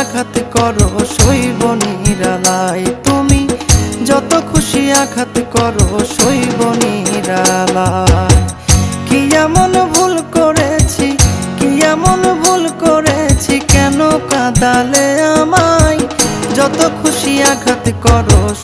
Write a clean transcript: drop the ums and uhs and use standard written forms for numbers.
আঘাত করো সইব নিরালায়, তুমি যত খুশি আঘাত করো সইব নিরালায়। কি এমন ভুল করেছি, কি এমন ভুল করেছি, কেন কাঁদালে আমায়, যত খুশি আঘাত করো।